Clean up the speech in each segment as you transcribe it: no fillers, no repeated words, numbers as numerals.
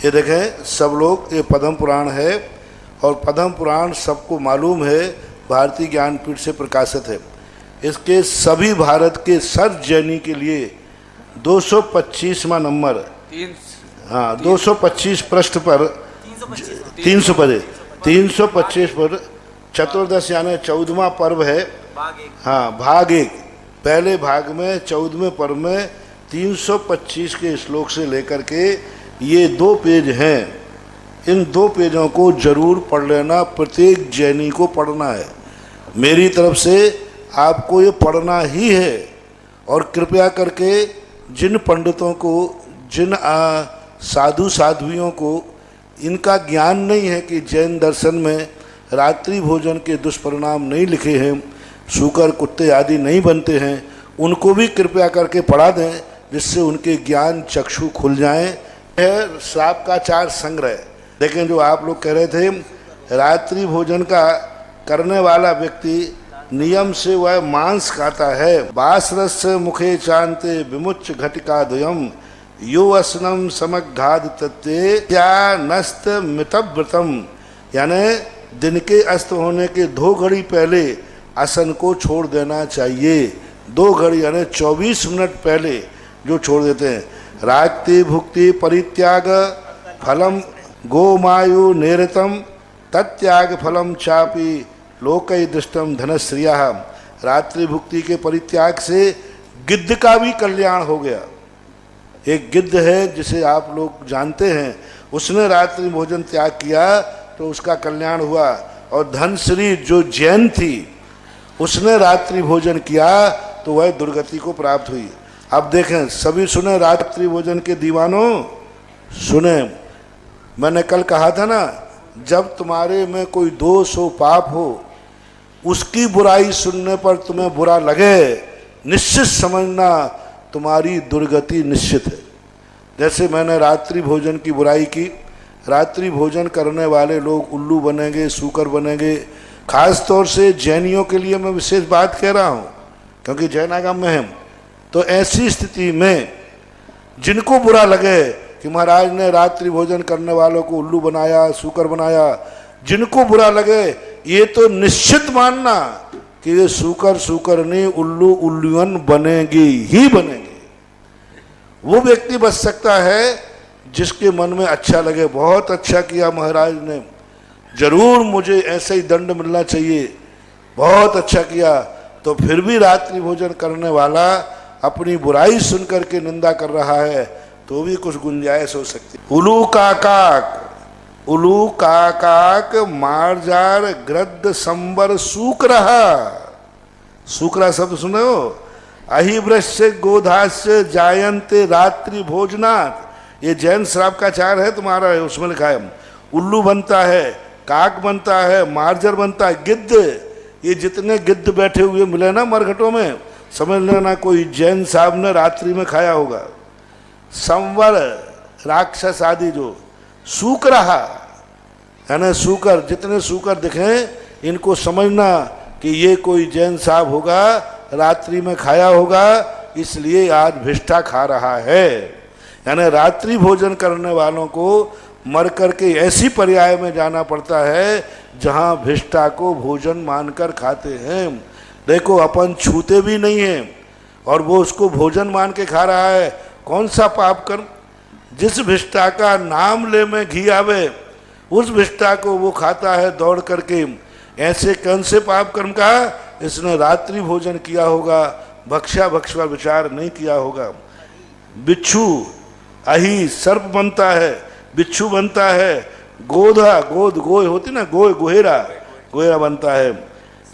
ये देखें सब लोग, ये पद्म पुराण है और पद्म पुराण सबको मालूम है भारतीय ज्ञानपीठ से प्रकाशित है। इसके सभी भारत के सर जैनी के लिए 225वां नंबर, हाँ 225 पृष्ठ पर 325 पर चतुर्दश यानी 14वां पर्व है। हाँ भाग 1, पहले भाग में 14वें पर्व में 325 के श्लोक से लेकर के ये 2 पेज हैं। इन 2 पेजों को जरूर पढ़ लेना, प्रत्येक जैनी को पढ़ना है। मेरी तरफ से आपको ये पढ़ना ही है। और कृपया करके जिन पंडितों को, जिन साधु साध्वियों को इनका ज्ञान नहीं है कि जैन दर्शन में रात्रि भोजन के दुष्परिणाम नहीं लिखे हैं, सूकर कुत्ते आदि नहीं बनते हैं, उनको भी कृपया करके पढ़ा दें, जिससे उनके ज्ञान चक्षु खुल जाएं। है श्राप का 4 संग्रह। लेकिन जो आप लोग कह रहे थे रात्रि भोजन का करने वाला व्यक्ति नियम से वह मांस खाता है। बासरस मुखे चांते विमुच घटिका द्वयम यो असनम समग्धाद तत्ते क्या नस्त मितव्रतम, यानी दिन के अस्त होने के 2 घड़ी पहले आसन को छोड़ देना चाहिए। 2 घड़ी यानी 24 मिनट पहले जो छोड़ देते हैं। रात्रि भुक्ति परित्याग फलम गोमायु निरतम तत्याग फलम चापी लोकई दृष्टम धनश्रिया। रात्रि भुक्ति के परित्याग से गिद्ध का भी कल्याण हो गया। एक गिद्ध है जिसे आप लोग जानते हैं, उसने रात्रि भोजन त्याग किया तो उसका कल्याण हुआ। और धनश्री जो जैन थी उसने रात्रि भोजन किया तो वह दुर्गति को प्राप्त हुई। अब देखें, सभी सुने रात्रि भोजन के दीवानों, सुने। मैंने कल कहा था ना, जब तुम्हारे में कोई दोष हो, पाप हो, उसकी बुराई सुनने पर तुम्हें बुरा लगे, निश्चित समझना तुम्हारी दुर्गति निश्चित है। जैसे मैंने रात्रि भोजन की बुराई की, रात्रि भोजन करने वाले लोग उल्लू बनेंगे, सूकर बनेंगे। खास तौर से जैनियों के लिए मैं विशेष बात कह रहा हूँ, क्योंकि जैनागम में हम। तो ऐसी स्थिति में जिनको बुरा लगे कि महाराज ने रात्रि भोजन करने वालों को उल्लू बनाया, सूकर बनाया, जिनको बुरा लगे ये तो निश्चित मानना कि ये सूकर नहीं, उल्लू उल्लूअन बनेंगे ही बनेंगे। वो व्यक्ति बच सकता है जिसके मन में अच्छा लगे, बहुत अच्छा किया महाराज ने, जरूर मुझे ऐसे ही दंड मिलना चाहिए, बहुत अच्छा किया। तो फिर भी रात्रि भोजन करने वाला अपनी बुराई सुनकर के निंदा कर रहा है तो भी कुछ गुंजाइश हो सकती है। उलू काकाक मारजार ग्रद्ध संबर सूकरहा। सूकरा शब्द सुने हो? अहिवृश्य गोधास्य जायन्ते रात्रि भोजनात्। ये जैन श्राप का 4 है तुम्हारा, है उसमें लिखा है। उल्लू बनता है, काक बनता है, मार्जर बनता है, गिद्ध। ये जितने गिद्ध बैठे हुए मिले ना मरघटों में, समझ लेना कोई जैन साहब ने रात्रि में खाया होगा। संवर राक्षस आदि जो सूकरहा, यानी सूकर, जितने सूकर दिखें इनको समझना कि ये कोई जैन साहब होगा, रात्रि में खाया होगा, इसलिए आज भिष्टा खा रहा है। यानी रात्रि भोजन करने वालों को मर करके ऐसी पर्याय में जाना पड़ता है जहाँ भिष्टा को भोजन मानकर खाते हैं। देखो अपन छूते भी नहीं हैं और वो उसको भोजन मान के खा रहा है। कौन सा पाप कर्म? जिस भिष्टा का नाम ले में घी आवे उस भिष्टा को वो खाता है दौड़ करके। ऐसे कौन से पाप कर्म का? इसने रात्रि भोजन किया होगा, भक्षा भक्षवा विचार नहीं किया होगा। बिच्छू, अही सर्प बनता है, बिच्छू बनता है, गोधा, गोय होती ना, गोहेरा बनता है।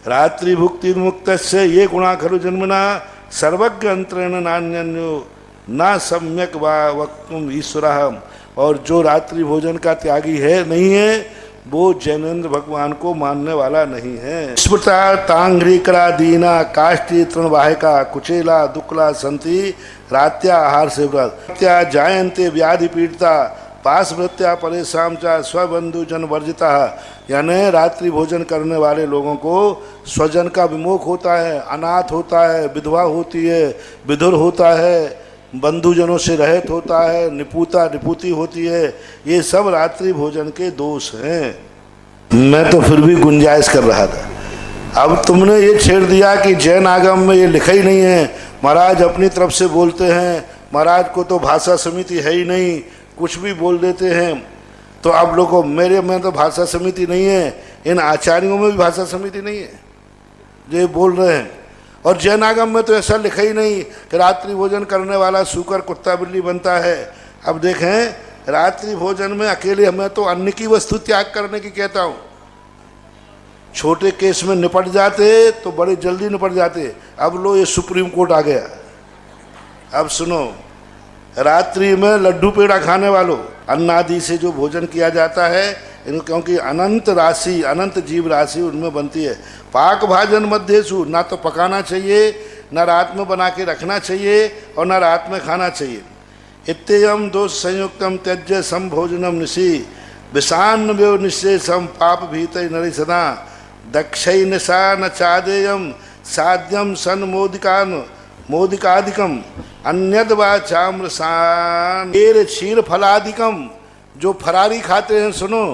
रात्रि भुक्ति मुक्त से ये गुणा खलु जन्मना सर्वज्ञ अंतरेण नान्यो ना सम्यक वक्तुम ईश्वर। और जो रात्रि भोजन का त्यागी है, नहीं है, वो जैनेन्द्र भगवान को मानने वाला नहीं है। स्मृता तांघ्रिकरा दीना काष्ठी तृणवाहिका कुचेला दुक्ला संति रात्या आहार से व्रत जायन्ते व्याधि पीड़िता पास वृत्या परेशान चा स्वबंधु जन वर्जिता। यानी रात्रि भोजन करने वाले लोगों को स्वजन का विमोख होता है, अनाथ होता है, विधवा होती है, विधुर होता है, बंधुजनों से रहित होता है, निपुति होती है। ये सब रात्रि भोजन के दोष हैं। मैं तो फिर भी गुंजाइश कर रहा था। अब तुमने ये छेड़ दिया कि जैन आगम में ये लिखा ही नहीं है, महाराज अपनी तरफ से बोलते हैं, महाराज को तो भाषा समिति है ही नहीं, कुछ भी बोल देते हैं। तो आप लोगों को, मेरे में तो भाषा समिति नहीं है, इन आचार्यों में भी भाषा समिति नहीं है जो बोल रहे हैं। और जैन आगम में तो ऐसा लिखा ही नहीं कि रात्रि भोजन करने वाला सूकर कुत्ता बिल्ली बनता है। अब देखें, रात्रि भोजन में अकेले मैं तो अन्न की वस्तु त्याग करने की कहता हूँ। छोटे केस में निपट जाते तो बड़े जल्दी निपट जाते। अब लो, ये सुप्रीम कोर्ट आ गया। अब सुनो, रात्रि में लड्डू पेड़ा खाने वालों, अन्न आदि से जो भोजन किया जाता है, क्योंकि अनंत जीव राशि उनमें बनती है। पाक भाजन मध्येषु, ना तो पकाना चाहिए, ना रात में बना के रखना चाहिए, और ना रात में खाना चाहिए। इत्ययम दोष संयुक्तम त्यज्य सम भोजनम निशि विषान्न व्यो निश्चय सम पाप भीतर नरि सदा दक्षय निशा न चादेयम साध्यम सन मोदिकादिकम अन्यद वा चाम्रसान क्षीर फलादिकम। जो फरारी खाते हैं, सुनो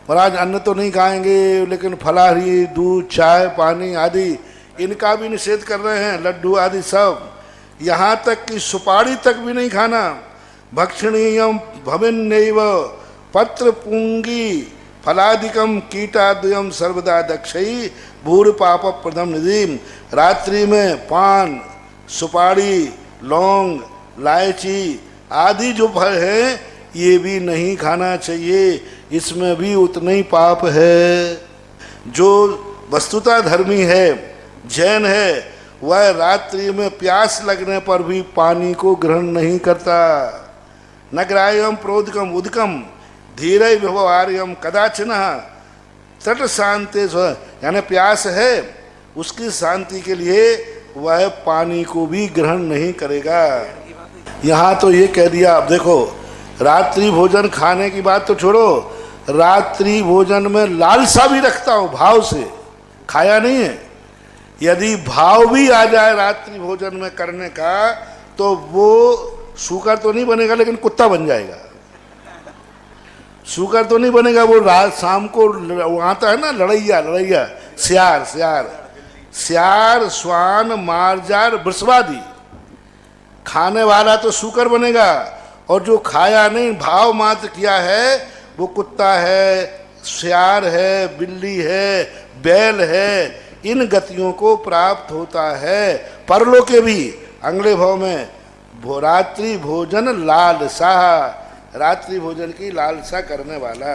महाराज, अन्न तो नहीं खाएंगे लेकिन फलाहारी दूध चाय पानी आदि इनका भी निषेध कर रहे हैं, लड्डू आदि सब। यहाँ तक कि सुपारी तक भी नहीं खाना। भक्षणीयम भविन्नैव पत्र पुंगी फलादिकम कीटाद्वयम सर्वदा दक्षई भूर पाप प्रदम निधि। रात्रि में पान, सुपारी, लौंग, इलायची आदि जो फल हैं, ये भी नहीं खाना चाहिए। इसमें भी उतना ही पाप है। जो वस्तुतः धर्मी है, जैन है, वह रात्रि में प्यास लगने पर भी पानी को ग्रहण नहीं करता। न ग्राह्यम प्रोदकम उदकम धीरे व्यवहार्यम कदाचन तट शांति, यानी प्यास है, उसकी शांति के लिए वह पानी को भी ग्रहण नहीं करेगा। यहाँ तो ये कह दिया। अब देखो, रात्रि भोजन खाने की बात तो छोड़ो, रात्रि भोजन में लालसा भी रखता हो, भाव से खाया नहीं है। यदि भाव भी आ जाए रात्रि भोजन में करने का, तो वो सूकर तो नहीं बनेगा लेकिन कुत्ता बन जाएगा। सूकर तो नहीं बनेगा, वो रात शाम को आता है ना लड़ैया, सियार स्वान मारजार वृषवादी, खाने वाला तो सूकर बनेगा, और जो खाया नहीं, भाव मात्र किया है, वो कुत्ता है, सियार है, बिल्ली है, बैल है। इन गतियों को प्राप्त होता है। परलोके भी अगले भाव में रात्रि भोजन लालसा, रात्रि भोजन की लालसा करने वाला।